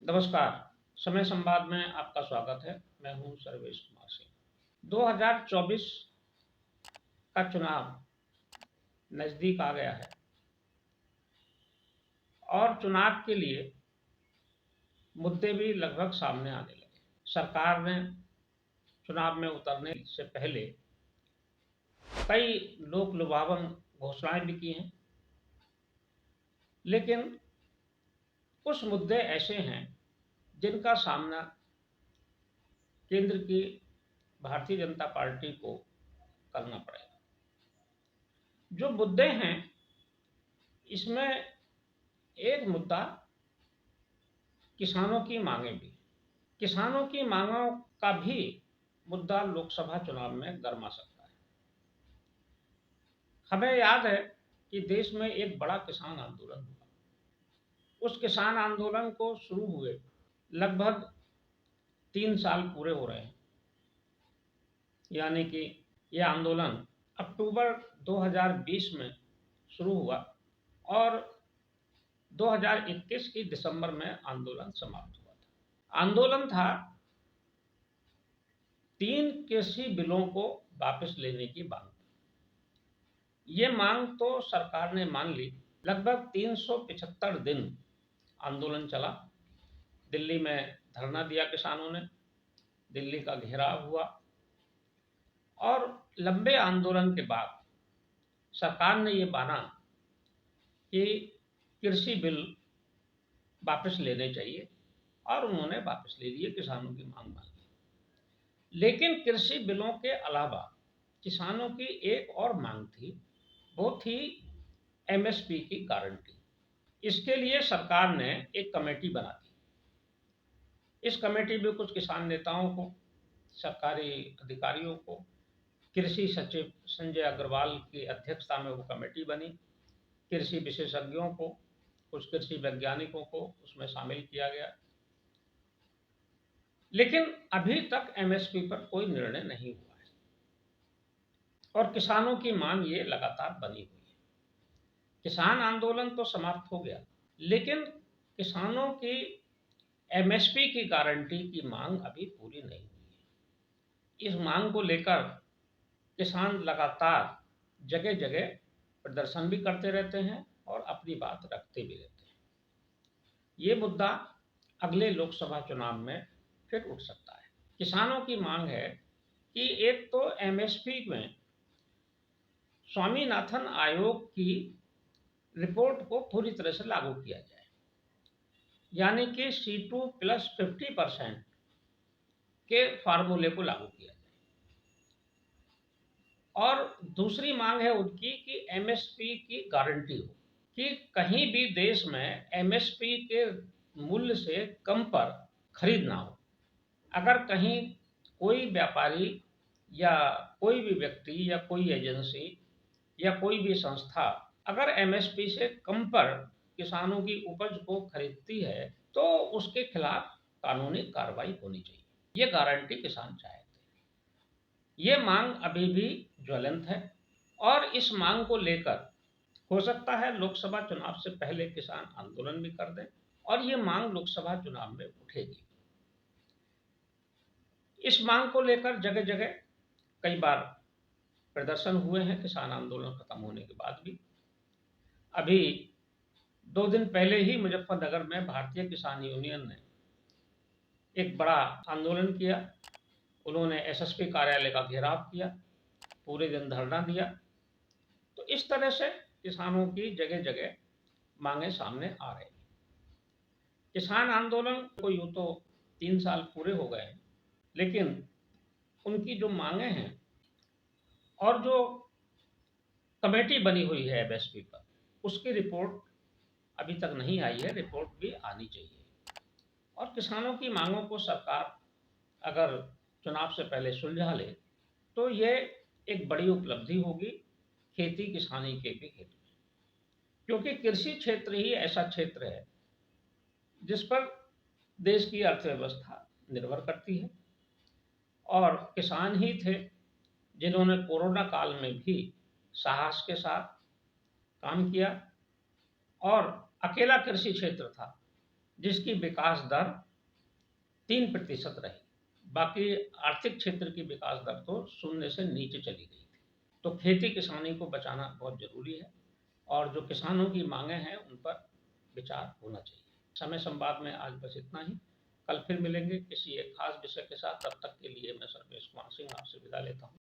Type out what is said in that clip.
नमस्कार। समय संवाद में आपका स्वागत है। मैं हूं सर्वेश कुमार सिंह। 2024 का चुनाव नजदीक आ गया है और चुनाव के लिए मुद्दे भी लगभग सामने आने लगे। सरकार ने चुनाव में उतरने से पहले कई लोक लुभावन घोषणाएं भी की हैं, लेकिन कुछ मुद्दे ऐसे हैं जिनका सामना केंद्र की भारतीय जनता पार्टी को करना पड़ेगा। जो मुद्दे हैं, इसमें एक मुद्दा किसानों की मांगें भी। किसानों की मांगों का भी मुद्दा लोकसभा चुनाव में गरमा सकता है। हमें याद है कि देश में एक बड़ा किसान आंदोलन हुआ। उस किसान आंदोलन को शुरू हुए लगभग 3 साल पूरे हो रहे हैं, यानी कि यह आंदोलन अक्टूबर 2020 में शुरू हुआ और 2021 की दिसंबर में आंदोलन समाप्त हुआ था। आंदोलन था 3 कृषि बिलों को वापस लेने की मांग। ये मांग तो सरकार ने मान ली। लगभग 375 दिन आंदोलन चला। दिल्ली में धरना दिया किसानों ने, दिल्ली का घेराव हुआ और लंबे आंदोलन के बाद सरकार ने ये माना कि कृषि बिल वापस लेने चाहिए और उन्होंने वापस ले लिए, किसानों की मांग मान ली। लेकिन कृषि बिलों के अलावा किसानों की एक और मांग थी, वो थी एमएसपी की गारंटी। इसके लिए सरकार ने एक कमेटी बना दी। इस कमेटी में कुछ किसान नेताओं को, सरकारी अधिकारियों को, कृषि सचिव संजय अग्रवाल की अध्यक्षता में वो कमेटी बनी। कृषि विशेषज्ञों को, कुछ कृषि वैज्ञानिकों को उसमें शामिल किया गया। लेकिन अभी तक एमएसपी पर कोई निर्णय नहीं हुआ है और किसानों की मांग ये लगातार बनी हुई है। किसान आंदोलन तो समाप्त हो गया, लेकिन किसानों की एमएसपी की गारंटी की मांग अभी पूरी नहीं हुई है। इस मांग को लेकर किसान लगातार जगह जगह प्रदर्शन भी करते रहते हैं और अपनी बात रखते भी रहते हैं। ये मुद्दा अगले लोकसभा चुनाव में फिर उठ सकता है। किसानों की मांग है कि एक तो एमएसपी में स्वामीनाथन आयोग की रिपोर्ट को पूरी तरह से लागू किया जाए, यानी कि C2 + 50% के फार्मूले को लागू किया जाए। और दूसरी मांग है उनकी कि एमएसपी की गारंटी हो, कि कहीं भी देश में एमएसपी के मूल्य से कम पर खरीद ना हो। अगर कहीं कोई व्यापारी या कोई भी व्यक्ति या कोई एजेंसी या कोई भी संस्था अगर एमएसपी से कम पर किसानों की उपज को खरीदती है तो उसके खिलाफ कानूनी कार्रवाई होनी चाहिए। ये गारंटी किसान चाहते हैं। ये मांग अभी भी ज्वलंत है और इस मांग को लेकर हो सकता है लोकसभा चुनाव से पहले किसान आंदोलन भी कर दें और ये मांग लोकसभा चुनाव में उठेगी। इस मांग को लेकर जगह जगह कई बार प्रदर्शन हुए हैं किसान आंदोलन खत्म होने के बाद भी। अभी 2 दिन पहले ही मुजफ्फरनगर में भारतीय किसान यूनियन ने एक बड़ा आंदोलन किया। उन्होंने एसएसपी कार्यालय का घेराव किया, पूरे दिन धरना दिया। तो इस तरह से किसानों की जगह जगह मांगे सामने आ रही। किसान आंदोलन को यूं तो 3 साल पूरे हो गए हैं, लेकिन उनकी जो मांगे हैं और जो कमेटी बनी हुई है एमएसपी पर, उसकी रिपोर्ट अभी तक नहीं आई है। रिपोर्ट भी आनी चाहिए और किसानों की मांगों को सरकार अगर चुनाव से पहले सुलझा ले तो ये एक बड़ी उपलब्धि होगी खेती किसानी के भी हित में, क्योंकि कृषि क्षेत्र ही ऐसा क्षेत्र है जिस पर देश की अर्थव्यवस्था निर्भर करती है। और किसान ही थे जिन्होंने कोरोना काल में भी साहस के साथ काम किया और अकेला कृषि क्षेत्र था जिसकी विकास दर 3% रही। बाकी आर्थिक क्षेत्र की विकास दर तो शून्य से नीचे चली गई थी। तो खेती किसानी को बचाना बहुत ज़रूरी है और जो किसानों की मांगें हैं उन पर विचार होना चाहिए। समय संवाद में आज बस इतना ही। कल फिर मिलेंगे किसी एक खास विषय के साथ। तब तक के लिए मैं सर्वेश कुमार सिंह आपसे विदा लेता हूँ।